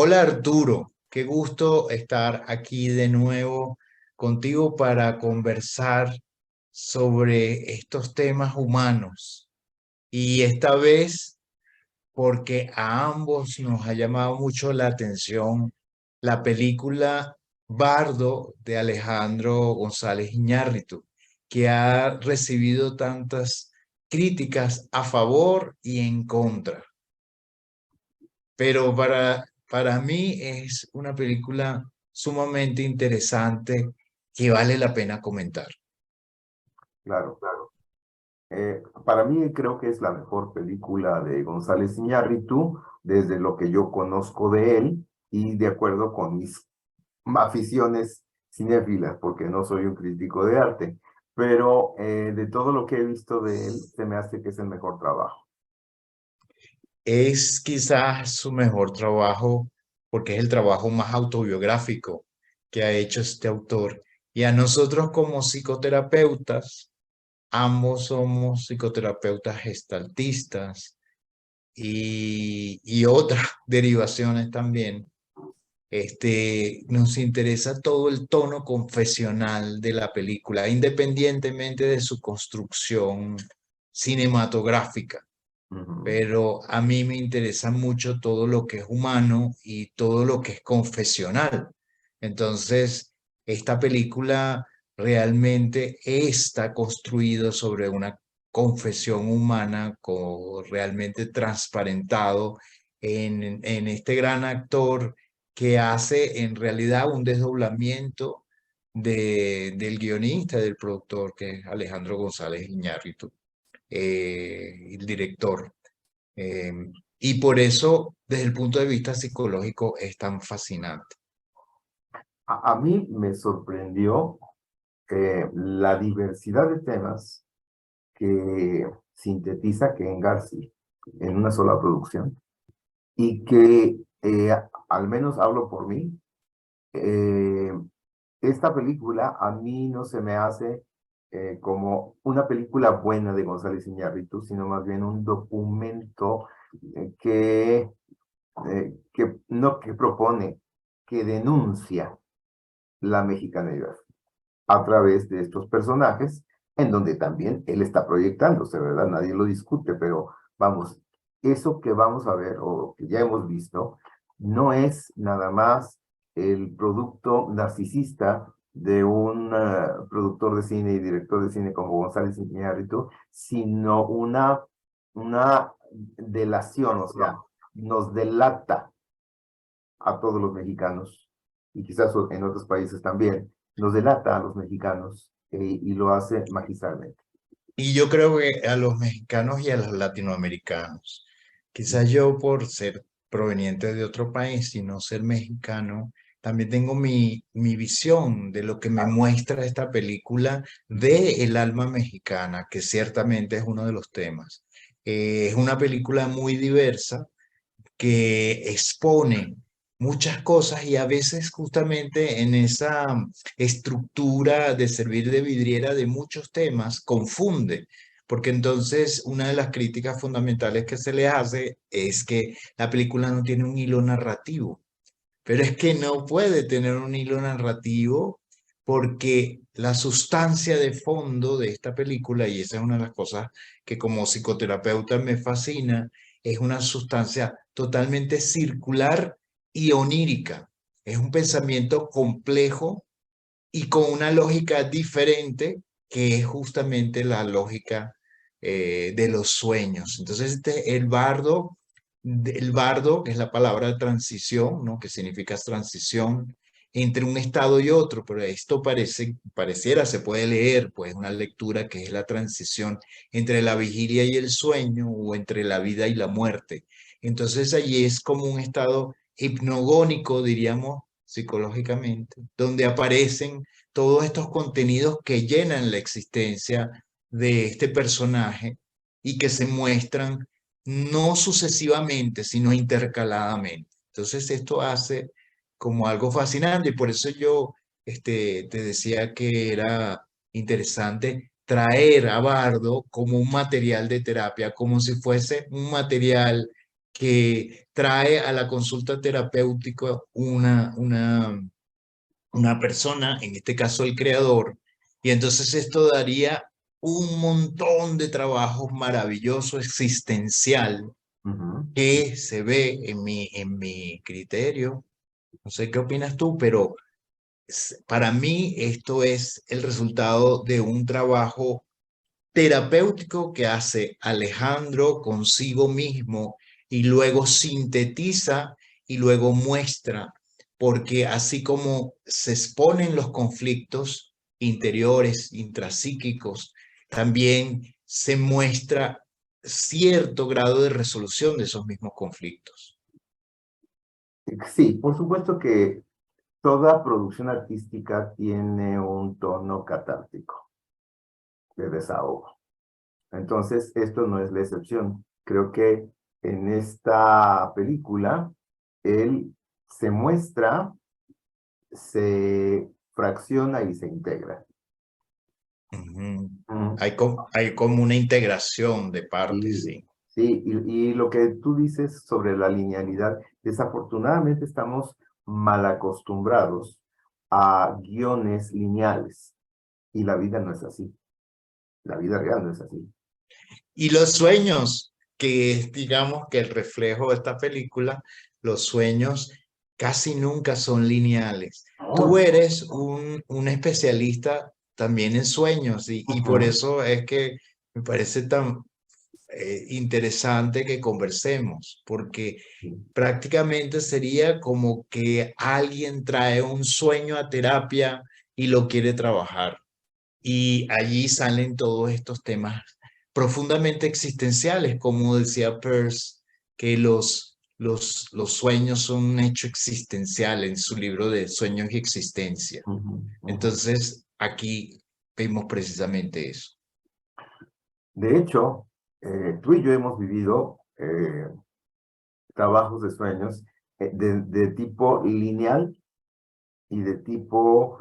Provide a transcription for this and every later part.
Hola Arturo, qué gusto estar aquí de nuevo contigo para conversar sobre estos temas humanos. Y esta vez porque a ambos nos ha llamado mucho la atención la película Bardo de Alejandro González Iñárritu, que ha recibido tantas críticas a favor y en contra. Pero para mí es una película sumamente interesante que vale la pena comentar. Claro. Para mí creo que es la mejor película de González Iñárritu desde lo que yo conozco de él y de acuerdo con mis aficiones cinéfilas, porque no soy un crítico de arte, pero de todo lo que he visto de él, se me hace que es el mejor trabajo. Es quizás su mejor trabajo porque es el trabajo más autobiográfico que ha hecho este autor. Y a nosotros como psicoterapeutas, ambos somos psicoterapeutas gestaltistas y otras derivaciones también. Nos interesa todo el tono confesional de la película, independientemente de su construcción cinematográfica. Ujú. Pero a mí me interesa mucho todo lo que es humano y todo lo que es confesional. Entonces, esta película realmente está construida sobre una confesión humana realmente transparentado en este gran actor que hace en realidad un desdoblamiento del guionista, del productor, que es Alejandro González Iñárritu, el director. Eh, y por eso, desde el punto de vista psicológico, es tan fascinante. A mí me sorprendió la diversidad de temas que sintetiza Ken Garcia en una sola producción y que, al menos hablo por mí, eh, esta película a mí no se me hace como una película buena de González Iñárritu, sino más bien un documento que propone, que denuncia la mexicanidad a través de estos personajes, en donde también él está proyectándose, ¿verdad? Nadie lo discute, pero vamos, eso que vamos a ver o que ya hemos visto, no es nada más el producto narcisista de un productor de cine y director de cine como González Iñárritu, sino una delación, o sea, nos delata a todos los mexicanos, y quizás en otros países también, nos delata a los mexicanos y lo hace magistralmente. Y yo creo que a los mexicanos y a los latinoamericanos, quizás yo por ser proveniente de otro país y no ser mexicano, también tengo mi visión de lo que me muestra esta película de el alma mexicana, que ciertamente es uno de los temas. Es una película muy diversa que expone muchas cosas y a veces justamente en esa estructura de servir de vidriera de muchos temas confunde, porque entonces una de las críticas fundamentales que se le hace es que la película no tiene un hilo narrativo, pero es que no puede tener un hilo narrativo porque la sustancia de fondo de esta película, y esa es una de las cosas que como psicoterapeuta me fascina, es una sustancia totalmente circular y onírica. Es un pensamiento complejo y con una lógica diferente que es justamente la lógica de los sueños. Entonces, el bardo, que es la palabra transición, ¿no? Que significa transición entre un estado y otro, pero esto pareciera, se puede leer, pues una lectura que es la transición entre la vigilia y el sueño o entre la vida y la muerte. Entonces allí es como un estado hipnogónico, diríamos psicológicamente, donde aparecen todos estos contenidos que llenan la existencia de este personaje y que se muestran no sucesivamente, sino intercaladamente. Entonces esto hace como algo fascinante y por eso yo te decía que era interesante traer a Bardo como un material de terapia, como si fuese un material que trae a la consulta terapéutica una persona, en este caso el creador, y entonces esto daría un montón de trabajo maravilloso, existencial, Ujú. que se ve en mi criterio. No sé qué opinas tú, pero para mí esto es el resultado de un trabajo terapéutico que hace Alejandro consigo mismo y luego sintetiza y luego muestra, porque así como se exponen los conflictos interiores, intrapsíquicos, también se muestra cierto grado de resolución de esos mismos conflictos. Sí, por supuesto que toda producción artística tiene un tono catártico de desahogo. Entonces, esto no es la excepción. Creo que en esta película, él se muestra, se fracciona y se integra. Ujú. Mm. Hay como una integración de partes, Y, sí. sí, y lo que tú dices sobre la linealidad, desafortunadamente estamos mal acostumbrados a guiones lineales y la vida no es así. La vida real no es así. Y los sueños, que es, digamos, que el reflejo de esta película, los sueños casi nunca son lineales. Tú Oh, eres un especialista también en sueños y por ujú. eso es que me parece tan interesante que conversemos, porque Sí. prácticamente sería como que alguien trae un sueño a terapia y lo quiere trabajar. Y allí salen todos estos temas profundamente existenciales, como decía Peirce, que los sueños son un hecho existencial en su libro de Sueños y Existencia. Ujú, ujú. Entonces, aquí vemos precisamente eso. De hecho, tú y yo hemos vivido trabajos de sueños de tipo lineal y de tipo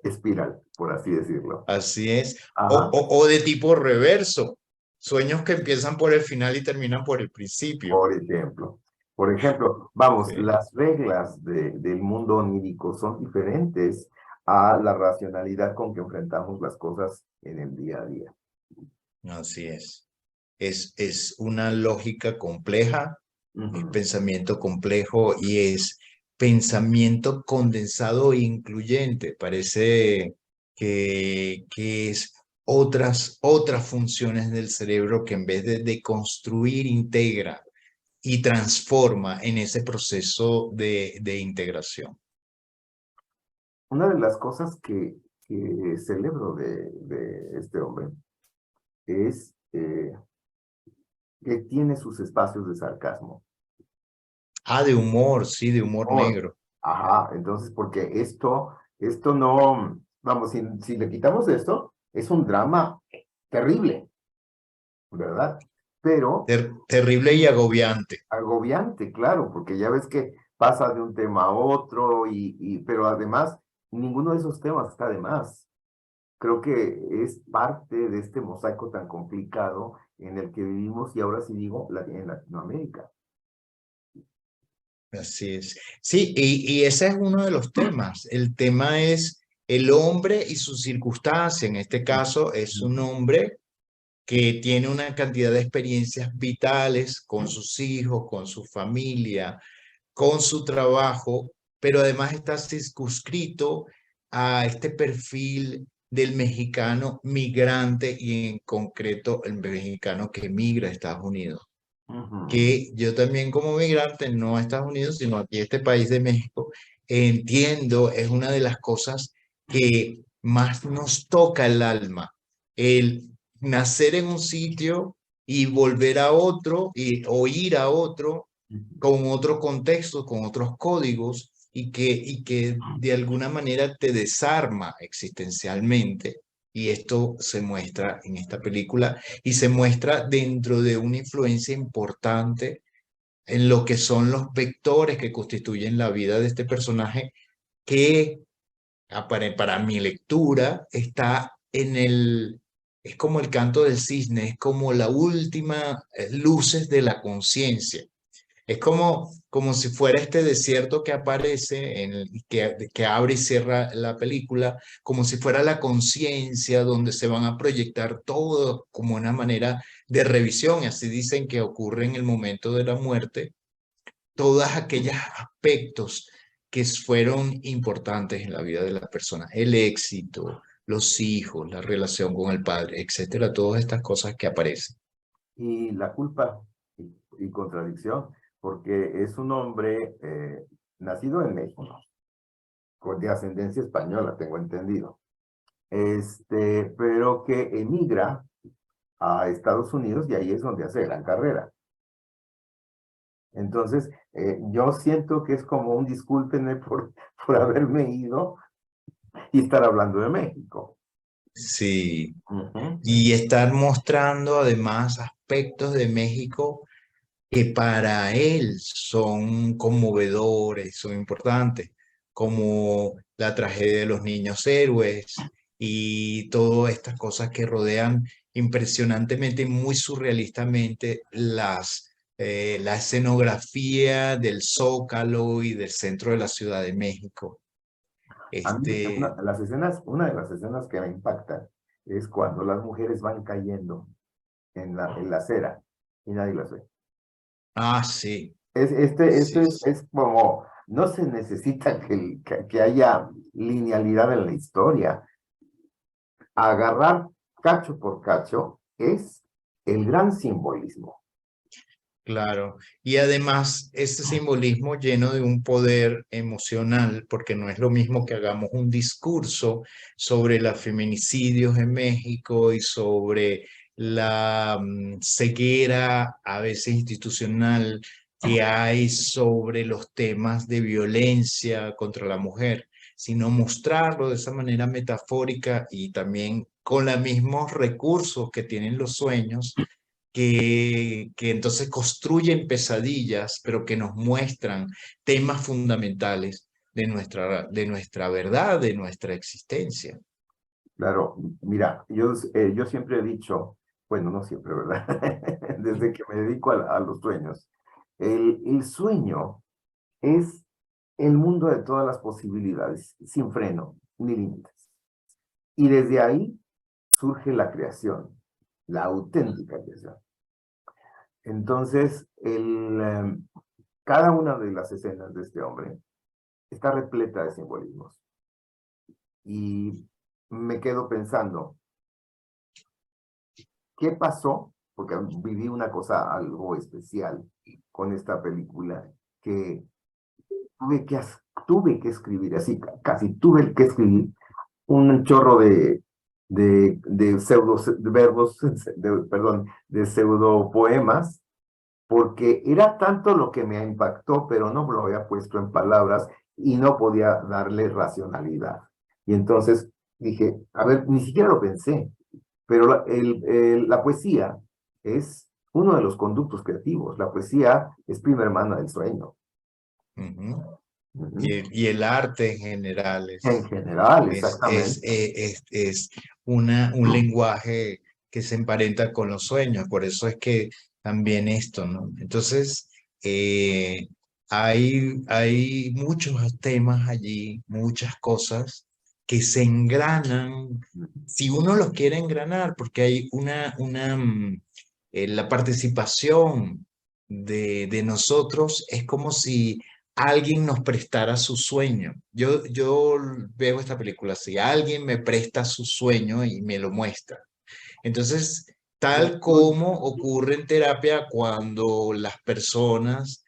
espiral, por así decirlo. Así es. Ajá. O de tipo reverso, sueños que empiezan por el final y terminan por el principio. Por ejemplo. Por ejemplo, vamos, Sí. las reglas del mundo onírico son diferentes a la racionalidad con que enfrentamos las cosas en el día a día. Así es. Es una lógica compleja, es Ujú, pensamiento complejo y es pensamiento condensado e incluyente. Parece que es otras funciones del cerebro que en vez de construir, integra y transforma en ese proceso de integración. una de las cosas que celebro de este hombre es que tiene sus espacios de sarcasmo. Ah, de humor, sí, de humor Humor. negro. Ajá, entonces, porque esto no, vamos, si le quitamos esto, es un drama terrible, ¿verdad? Pero Terrible y agobiante. agobiante, claro, porque ya ves que pasa de un tema a otro, pero además, ninguno de esos temas está de más. Creo que es parte de este mosaico tan complicado en el que vivimos, y ahora sí digo, en Latinoamérica. Así es. Sí, y ese es uno de los temas. El tema es el hombre y su circunstancia. En este caso es un hombre que tiene una cantidad de experiencias vitales con sus hijos, con su familia, con su trabajo, pero además está circunscrito a este perfil del mexicano migrante y en concreto el mexicano que migra a Estados Unidos, Ujú, que yo también como migrante, no a Estados Unidos, sino aquí a este país de México, entiendo, es una de las cosas que más nos toca el alma, el nacer en un sitio y volver a otro o ir a otro ujú. con otro contexto, con otros códigos y que de alguna manera te desarma existencialmente. Y esto se muestra en esta película y se muestra dentro de una influencia importante en lo que son los vectores que constituyen la vida de este personaje que para mi lectura está es como el canto del cisne, es como la última luces de la conciencia. Es como si fuera este desierto que aparece, que abre y cierra la película, como si fuera la conciencia donde se van a proyectar todo como una manera de revisión. Y así dicen que ocurre en el momento de la muerte, todos aquellos aspectos que fueron importantes en la vida de la persona, el éxito, los hijos, la relación con el padre, etcétera, todas estas cosas que aparecen. Y la culpa y contradicción, porque es un hombre nacido en México, de ascendencia española, tengo entendido, pero que emigra a Estados Unidos y ahí es donde hace gran carrera. Entonces, yo siento que es como un discúlpenme por haberme ido y estar hablando de México. Sí, Ujú. y estar mostrando además aspectos de México que para él son conmovedores, son importantes, como la tragedia de los niños héroes y todas estas cosas que rodean impresionantemente, muy surrealistamente la escenografía del Zócalo y del centro de la Ciudad de México. A mí, Este, una de las escenas que me impactan es cuando las mujeres van cayendo en la acera y nadie las ve. sí, Este sí, es como, no se necesita que haya linealidad en la historia. Agarrar cacho por cacho es el gran simbolismo. claro, y además ese simbolismo lleno de un poder emocional, porque no es lo mismo que hagamos un discurso sobre los feminicidios en México y sobre la ceguera a veces institucional que hay sobre los temas de violencia contra la mujer, sino mostrarlo de esa manera metafórica y también con los mismos recursos que tienen los sueños que entonces construyen pesadillas, pero que nos muestran temas fundamentales de nuestra verdad, de nuestra existencia. Claro, mira, yo siempre he dicho, bueno, no siempre, ¿verdad? Desde que me dedico a los sueños, el sueño es el mundo de todas las posibilidades, sin freno ni límites. Y desde ahí surge la creación, la auténtica creación. Entonces, cada una de las escenas de este hombre está repleta de simbolismos. Y me quedo pensando, ¿qué pasó? Porque viví una cosa algo especial con esta película, que tuve que, tuve que escribir, así casi tuve que escribir un chorro de pseudo de verbos, perdón, de pseudo poemas, porque era tanto lo que me impactó, pero no lo había puesto en palabras y no podía darle racionalidad. Y entonces dije, a ver, ni siquiera lo pensé, pero la poesía es uno de los conductos creativos. La poesía es prima hermana del sueño. Ujú. Ujú. Y el arte en general En general, es, es, exactamente. es, es un lenguaje que se emparenta con los sueños, por eso es que también esto, ¿no? Entonces, eh, hay muchos temas allí, muchas cosas que se engranan, si uno los quiere engranar, porque hay la participación de nosotros es como si alguien nos prestara su sueño. Yo veo esta película así, alguien me presta su sueño y me lo muestra. Entonces, tal como ocurre en terapia cuando las personas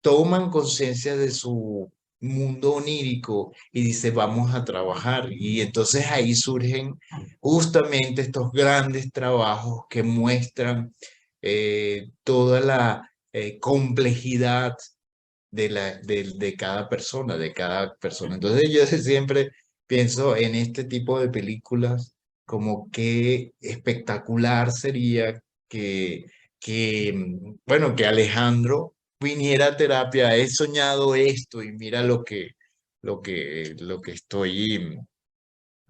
toman conciencia de su mundo onírico y dice, vamos a trabajar. Y entonces ahí surgen justamente estos grandes trabajos que muestran toda la complejidad de cada persona, de cada persona. Entonces yo siempre pienso en este tipo de películas como qué espectacular sería bueno, que Alejandro viniera a terapia. He soñado esto y mira lo que estoy,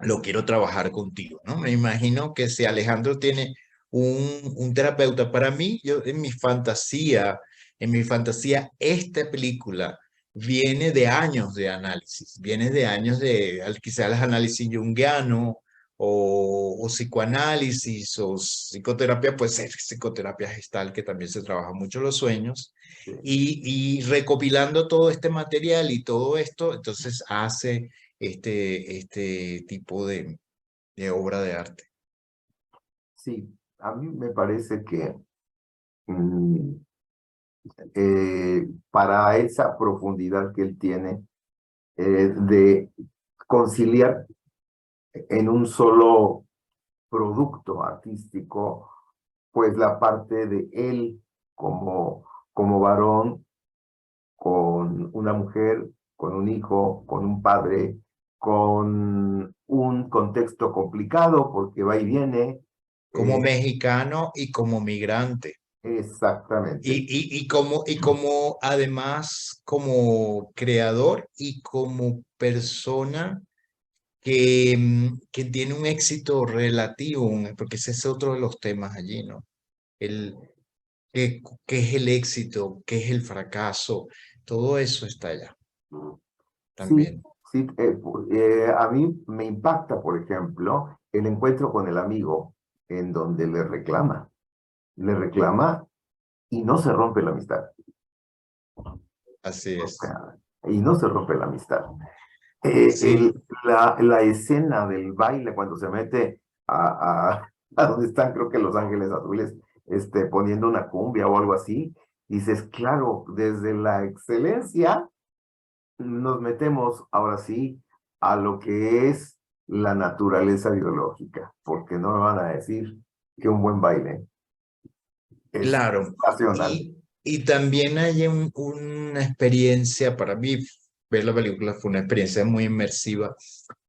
lo quiero trabajar contigo, ¿no? Me imagino que si Alejandro tiene un terapeuta, para mí, yo en mi fantasía, En mi fantasía, esta película viene de años de análisis, viene de años de quizás el análisis junguiano o psicoanálisis o psicoterapia, pues psicoterapia gestal, que también se trabaja mucho los sueños, sí. y recopilando todo este material y todo esto, entonces hace este tipo de obra de arte. Sí, a mí me parece que mm, para esa profundidad que él tiene de conciliar en un solo producto artístico, pues la parte de él como varón, con una mujer, con un hijo, con un padre, con un contexto complicado porque va y viene. Como eh, mexicano y como migrante. exactamente. Y como además como creador y como persona que tiene un éxito relativo, porque ese es otro de los temas allí, ¿no? El, ¿qué es el éxito? ¿Qué es el fracaso? Todo eso está allá Sí, también. sí, a mí me impacta, por ejemplo, el encuentro con el amigo en donde le reclama y no se rompe la amistad. Así O es. sea, y no se rompe la amistad. Eh, Sí, el- la escena del baile cuando se mete a donde están, creo que Los Ángeles Azules, poniendo una cumbia o algo así, dices, claro, desde la excelencia nos metemos ahora sí a lo que es la naturaleza biológica, porque no me van a decir que un buen baile es claro. nacional. Y también hay una experiencia, para mí, ver la película fue una experiencia muy inmersiva,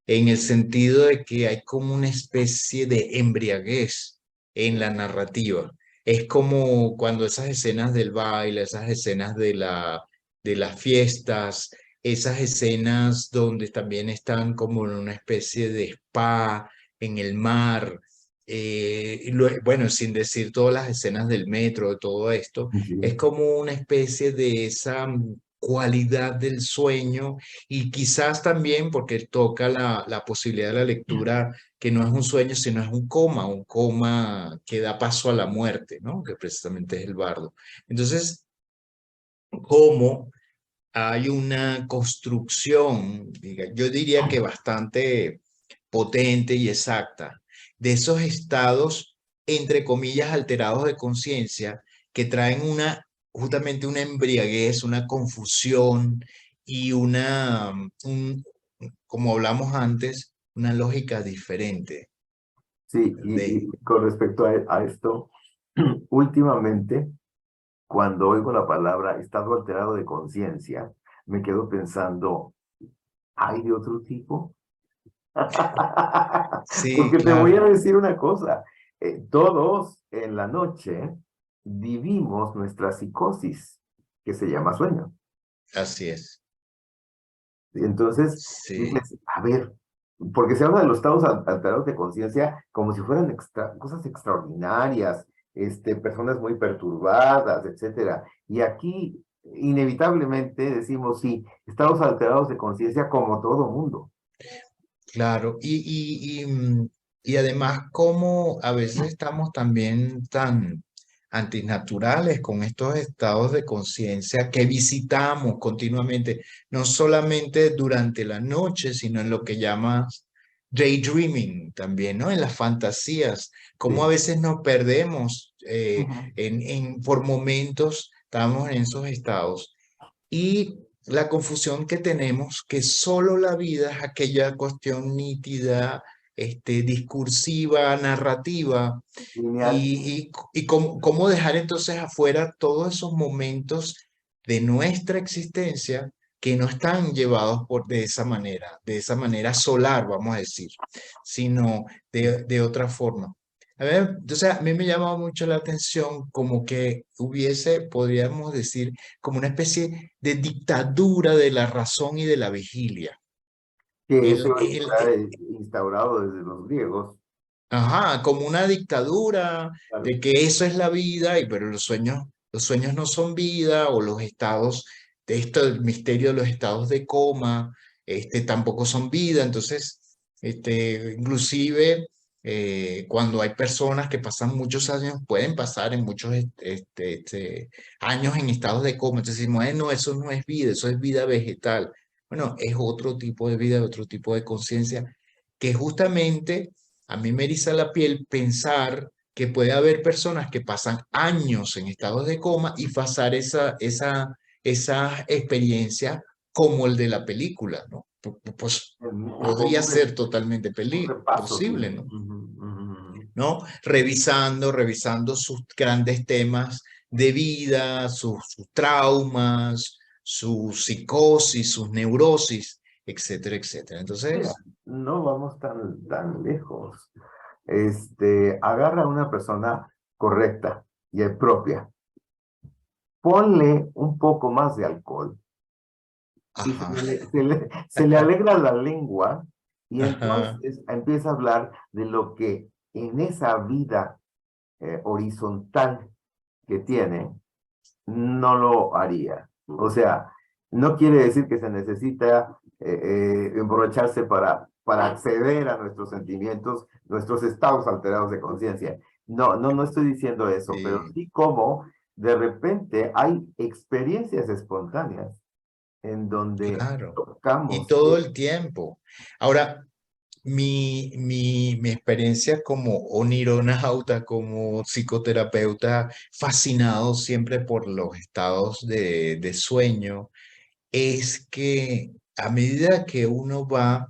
en el sentido de que hay como una especie de embriaguez en la narrativa. Es como cuando esas escenas del baile, esas escenas de las fiestas, esas escenas donde también están como en una especie de spa en el mar, bueno, sin decir todas las escenas del metro, de todo esto, es Sí, como una especie de esa cualidad del sueño y quizás también porque toca la posibilidad de la lectura, que no es un sueño, sino es un coma que da paso a la muerte, ¿no? Que precisamente es el bardo. Entonces, ¿cómo hay una construcción, yo diría que bastante potente y exacta, de esos estados, entre comillas, alterados de conciencia, que traen justamente una embriaguez, una confusión y como hablamos antes, una lógica diferente sí, de, y con respecto a esto, últimamente, cuando oigo la palabra estado alterado de conciencia, me quedo pensando, ¿hay de otro tipo? sí, Porque te voy a claro, decir una cosa, todos en la noche vivimos nuestra psicosis, que se llama sueño. así es, Y entonces, sí. dices, a ver, porque se habla de los estados alterados de conciencia como si fueran cosas extraordinarias, personas muy perturbadas, etcétera. Y aquí, inevitablemente, decimos, sí, estados alterados de conciencia como todo mundo. Claro, y además como a veces estamos también tan antinaturales con estos estados de conciencia que visitamos continuamente, no solamente durante la noche, sino en lo que llamas daydreaming también, ¿no? En las fantasías, como a Sí. veces nos perdemos Ujú. por momentos, estamos en esos estados. Y la confusión que tenemos, que solo la vida es aquella cuestión nítida, discursiva, narrativa, Lineal. y cómo dejar entonces afuera todos esos momentos de nuestra existencia que no están llevados de esa manera solar, vamos a decir, sino de otra forma. A ver, entonces a mí me llama mucho la atención como que hubiese, podríamos decir, como una especie de dictadura de la razón y de la vigilia. Que eso El, el, está instaurado desde los griegos. ajá, como una dictadura Claro. de que eso es la vida, pero los sueños los sueños no son vida, o los estados, de esto, el misterio de los estados de coma, tampoco son vida. Entonces, inclusive cuando hay personas que pasan muchos años, pueden pasar en muchos años en estados de coma. Entonces decimos, no, eso no es vida, eso es vida vegetal. Bueno, es otro tipo de vida, otro tipo de conciencia, que justamente a mí me eriza la piel pensar que puede haber personas que pasan años en estados de coma y pasar esa experiencia como el de la película, ¿no? Pues podría ser totalmente un repaso, sí. posible, ¿no? Ujú, ujú. ¿No? Revisando sus grandes temas de vida, sus traumas, su psicosis, sus neurosis, etcétera, etcétera. Mira, Entonces, no vamos tan lejos. Agarra a una persona correcta y propia, ponle un poco más de alcohol y ajá, se le alegra la lengua y ajá, entonces empieza a hablar de lo que en esa vida horizontal que tiene, no lo haría. O sea, no quiere decir que se necesita emborracharse para acceder a nuestros sentimientos, nuestros estados alterados de conciencia. No estoy diciendo eso, pero sí, sí como de repente hay experiencias espontáneas en donde claro. Y tocamos. todo el tiempo. Ahora, mi experiencia como onironauta, como psicoterapeuta, fascinado siempre por los estados de sueño, es que a medida que uno va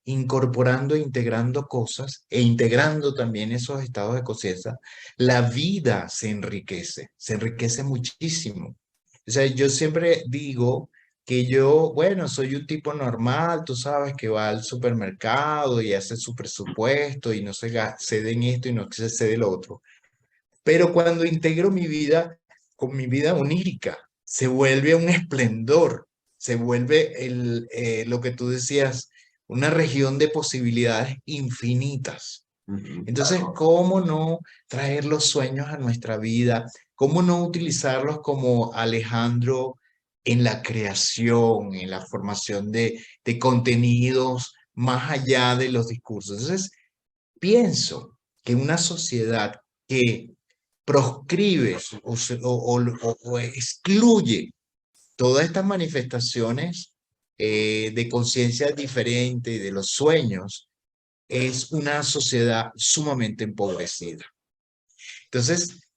incorporando, integrando cosas e integrando también esos estados de conciencia, la vida se enriquece muchísimo. O sea, yo siempre digo que yo, bueno, soy un tipo normal, tú sabes, que va al supermercado y hace su presupuesto y no se cede en esto y no se cede lo otro. Pero cuando integro mi vida con mi vida onírica, se vuelve un esplendor, se vuelve lo que tú decías, una región de posibilidades infinitas. Entonces, Claro. ¿cómo no traer los sueños a nuestra vida? ¿Cómo no utilizarlos como Alejandro en la creación, en la formación de contenidos más allá de los discursos? Entonces, pienso que una sociedad que proscribe o excluye todas estas manifestaciones de conciencia diferente de los sueños es una sociedad sumamente empobrecida. Entonces,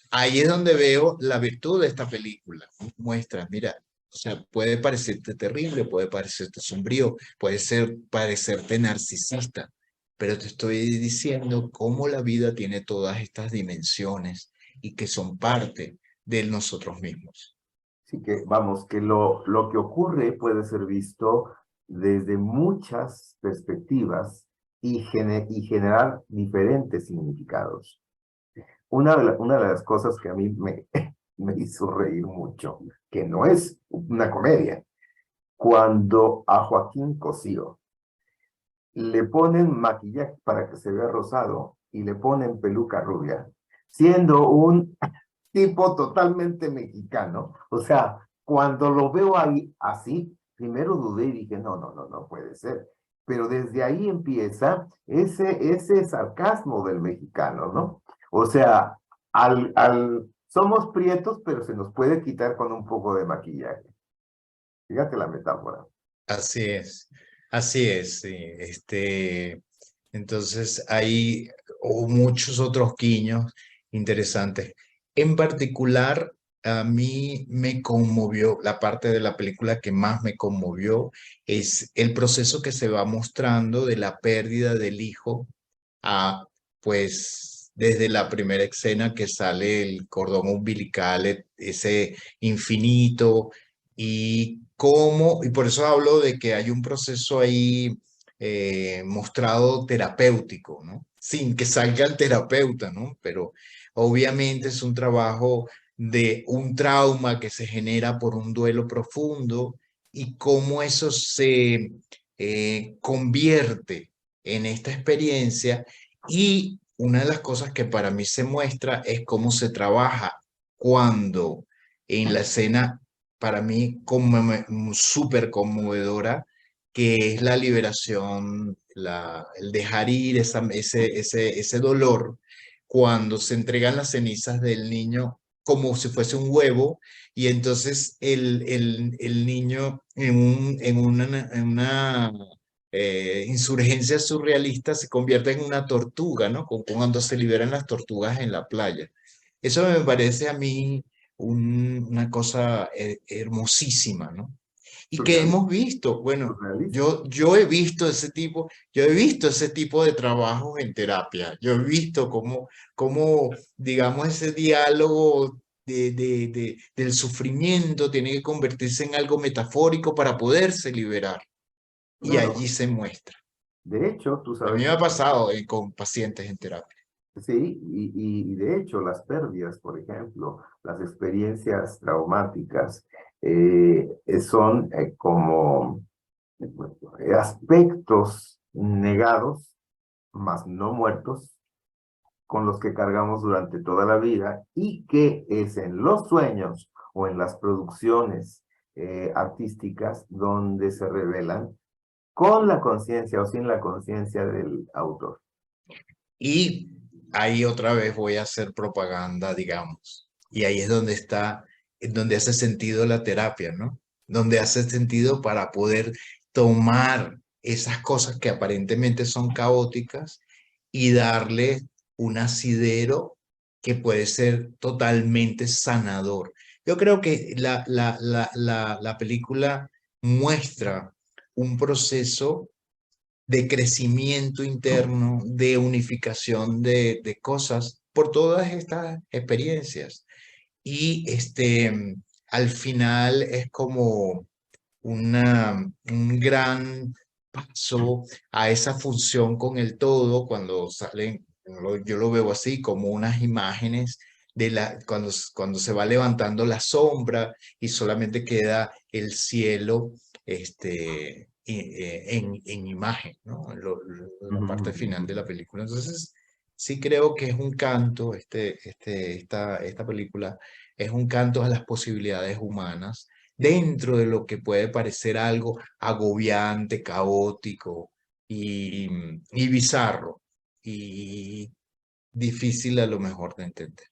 ahí es donde veo la virtud de esta película. Muestra, mira, o sea, puede parecerte terrible, puede parecerte sombrío, parecerte narcisista, pero te estoy diciendo cómo la vida tiene todas estas dimensiones y que son parte de nosotros mismos. Así que vamos, que lo que ocurre puede ser visto desde muchas perspectivas y generar diferentes significados. Una de las cosas que a mí me hizo reír mucho, que no es una comedia, cuando a Joaquín Cosío le ponen maquillaje para que se vea rosado y le ponen peluca rubia, siendo un tipo totalmente mexicano. O sea, cuando lo veo ahí así, primero dudé y dije, no puede ser. Pero desde ahí empieza ese sarcasmo del mexicano, ¿no? O sea, somos prietos, pero se nos puede quitar con un poco de maquillaje. Fíjate la metáfora. Así es, sí. Entonces hay muchos otros guiños interesantes. En particular, a mí me conmovió, la parte de la película que más me conmovió es el proceso que se va mostrando de la pérdida del hijo a, pues, desde la primera escena que sale el cordón umbilical, ese infinito, y cómo, y por eso hablo de que hay un proceso ahí mostrado terapéutico, ¿no? Sin que salga el terapeuta, ¿no? Pero obviamente es un trabajo de un trauma que se genera por un duelo profundo y cómo eso se convierte en esta experiencia. Y una de las cosas que para mí se muestra es cómo se trabaja cuando en la escena, para mí, como súper conmovedora, que es la liberación, el dejar ir ese dolor, cuando se entregan las cenizas del niño como si fuese un huevo, y entonces el niño en una insurgencia surrealista se convierte en una tortuga, ¿no? Cuando se liberan las tortugas en la playa. Eso me parece a mí una cosa hermosísima, ¿no? Y que hemos visto, bueno, Surrealista. yo he visto ese tipo de trabajos en terapia. Yo he visto cómo digamos, ese diálogo del sufrimiento tiene que convertirse en algo metafórico para poderse liberar. Y allí Claro. se muestra. De hecho, tú A mí sabes me que ha pasado con pacientes en terapia. sí, y de hecho las pérdidas, por ejemplo, las experiencias traumáticas, son como aspectos negados, más no muertos, con los que cargamos durante toda la vida y que es en los sueños o en las producciones artísticas donde se revelan con la conciencia o sin la conciencia del autor. Y ahí otra vez voy a hacer propaganda, digamos. Y ahí es donde donde hace sentido la terapia, ¿no? Donde hace sentido para poder tomar esas cosas que aparentemente son caóticas y darle un asidero que puede ser totalmente sanador. Yo creo que la película muestra un proceso de crecimiento interno, de unificación de cosas por todas estas experiencias. Y al final es como un gran paso a esa función con el todo cuando salen, yo lo veo así, como unas imágenes cuando se va levantando la sombra y solamente queda el cielo en imagen, ¿no? La parte final de la película. Entonces, sí creo que es un canto, esta película es un canto a las posibilidades humanas dentro de lo que puede parecer algo agobiante, caótico y bizarro y difícil a lo mejor de entender.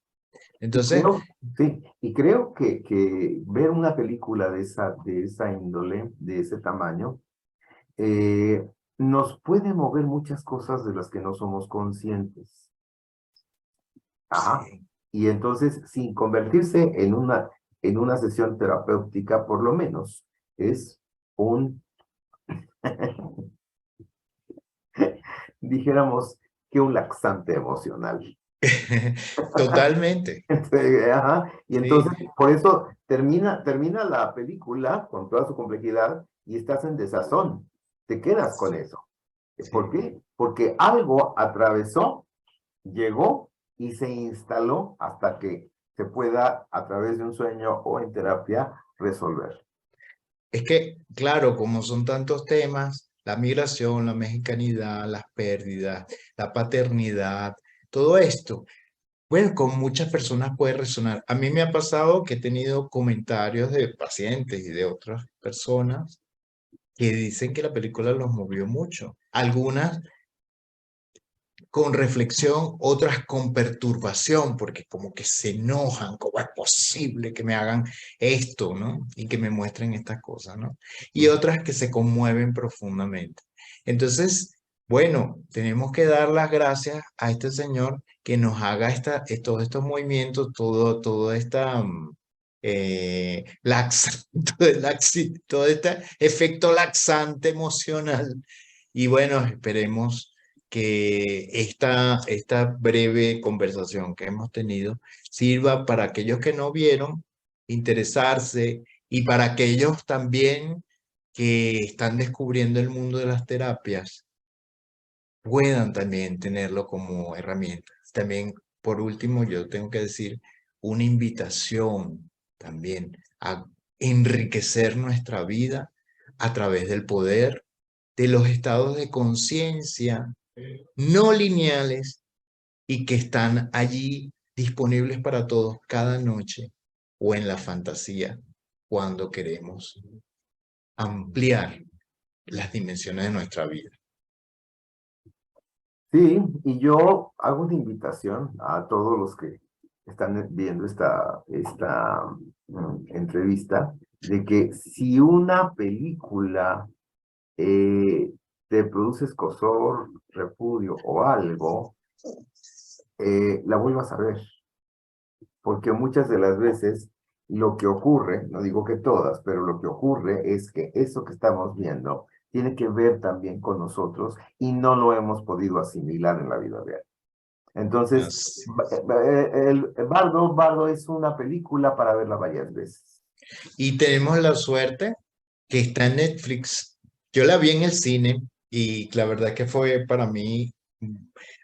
Y Entonces, creo, sí, y creo que ver una película de esa índole, de ese tamaño, eh, nos puede mover muchas cosas de las que no somos conscientes. Ajá. sí. Y entonces, sin convertirse en una sesión terapéutica, por lo menos, es un, dijéramos, que un laxante emocional. Totalmente, Ajá. Y sí, entonces, por eso termina la película con toda su complejidad y estás en desazón. Te quedas con eso. ¿Por sí. qué? Porque algo atravesó, llegó y se instaló hasta que se pueda, a través de un sueño o en terapia, resolver. Es que, claro, como son tantos temas, la migración, la mexicanidad, las pérdidas, la paternidad, todo esto, bueno, con muchas personas puede resonar. A mí me ha pasado que he tenido comentarios de pacientes y de otras personas que dicen que la película los movió mucho. Algunas con reflexión, otras con perturbación, porque como que se enojan, ¿cómo es posible que me hagan esto, ¿no? Y que me muestren estas cosas, ¿no? Y otras que se conmueven profundamente. Entonces, bueno, tenemos que dar las gracias a este señor que nos haga todos estos movimientos, todo esta todo este efecto laxante emocional. Y bueno, esperemos que esta breve conversación que hemos tenido sirva para aquellos que no vieron interesarse y para aquellos también que están descubriendo el mundo de las terapias puedan también tenerlo como herramienta. También, por último, yo tengo que decir una invitación también a enriquecer nuestra vida a través del poder de los estados de conciencia no lineales y que están allí disponibles para todos cada noche o en la fantasía cuando queremos ampliar las dimensiones de nuestra vida. Sí, y yo hago una invitación a todos los que están viendo esta entrevista, de que si una película te produce escozor, repudio o algo, la vuelvas a ver, porque muchas de las veces lo que ocurre, no digo que todas, pero lo que ocurre es que eso que estamos viendo tiene que ver también con nosotros y no lo hemos podido asimilar en la vida real. Entonces, Así. Bardo es una película para verla varias veces. Y tenemos la suerte que está en Netflix. Yo la vi en el cine y la verdad que fue para mí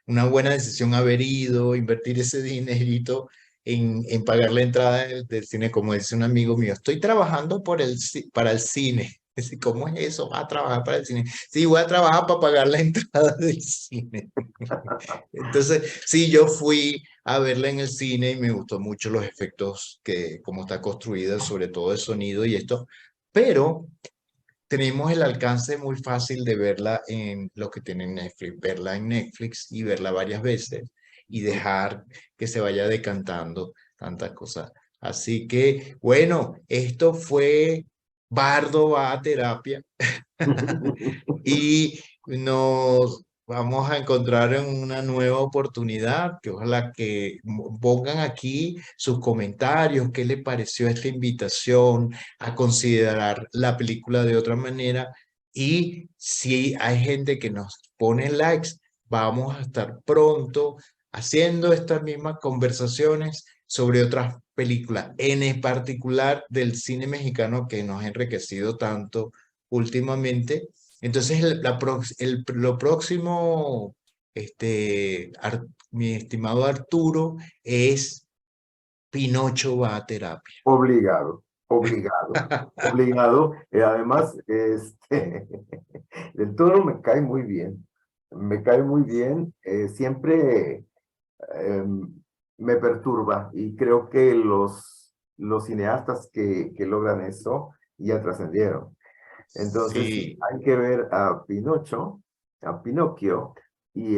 una buena decisión haber ido, invertir ese dinerito en pagar la entrada del cine. Como dice un amigo mío, estoy trabajando para el cine. ¿Cómo es eso? ¿Vas a trabajar para el cine? Sí, voy a trabajar para pagar la entrada del cine. Entonces, sí, yo fui a verla en el cine y me gustó mucho los efectos que, cómo está construida, sobre todo el sonido y esto, pero tenemos el alcance muy fácil de verla en lo que tiene Netflix, verla en Netflix y verla varias veces y dejar que se vaya decantando tantas cosas. Así que, bueno, esto fue Bardo va a terapia. Y nos vamos a encontrar en una nueva oportunidad, que ojalá que pongan aquí sus comentarios, qué les pareció esta invitación a considerar la película de otra manera. Y si hay gente que nos pone likes, vamos a estar pronto haciendo estas mismas conversaciones sobre otras películas, en particular del cine mexicano que nos ha enriquecido tanto últimamente. Entonces, lo próximo, mi estimado Arturo, es Pinocho va a terapia. Obligado, obligado, obligado. Además, del Toro me cae muy bien. Me cae muy bien. Siempre me perturba y creo que los cineastas que logran eso ya trascendieron. Entonces, sí, Sí, hay que ver a Pinocho, a Pinocchio, y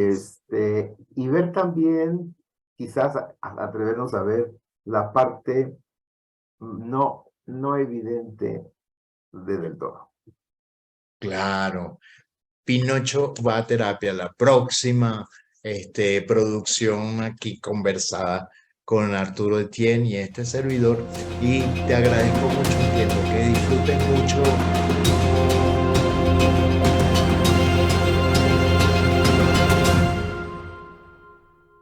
ver también, quizás atrevernos a ver la parte no evidente de Del Toro. claro. Pinocho va a terapia, la próxima producción aquí conversada con Arturo Etienne y este servidor. Y te agradezco mucho el tiempo, que disfrutes mucho.